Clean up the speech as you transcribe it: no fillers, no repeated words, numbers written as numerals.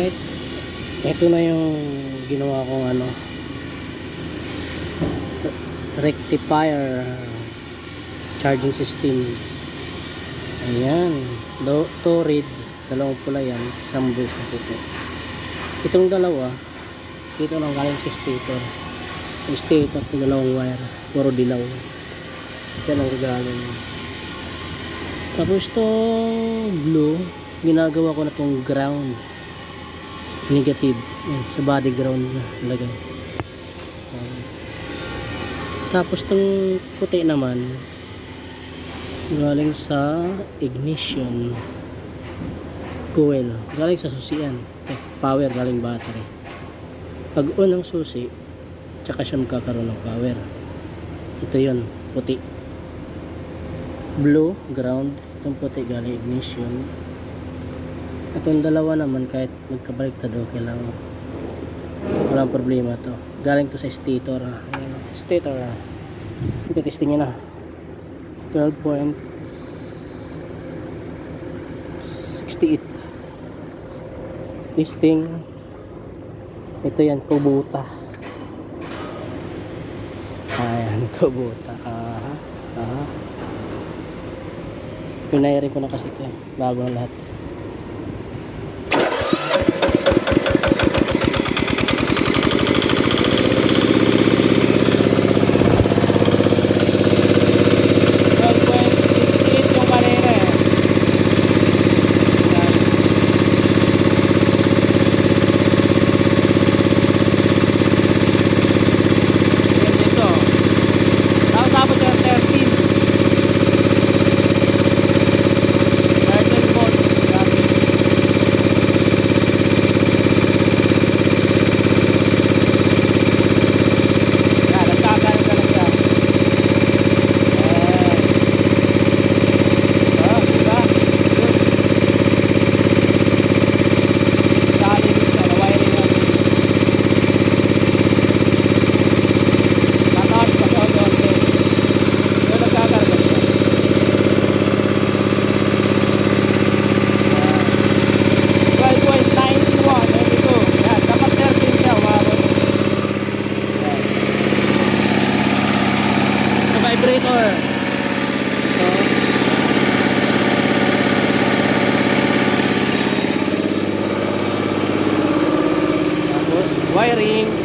Alright, ito na yung ginawa kong ano, rectifier charging system. Ayan, to read, dalawang pula yan, isang bulls na puti. Itong dalawa dito nang galing sa stator. Yung stator ng dalawang wire, puro dilaw. Yan ang gagawin. Tapos itong blue, ginagawa ko na itong ground negative. Yan, sa body ground na lagay. Tapos itong puti naman galing sa ignition coil, galing sa susian. Power galing battery. Pag on ang susi, tsaka siya magkakaroon ng power. Ito yon, puti. Blue, ground. Itong puti galing ignition. Itong dalawa naman, kahit magkabaliktad, okay lang. Walang problema to. Galing to sa stator. Ayan, stator. Ito, testing nyo na. 12.68. Testing. Ito yan, Kubota. Ayan, Kubota. Pinayarin ko na kasi ito eh, bago ang lahat. Vibrator. Tapos wiring.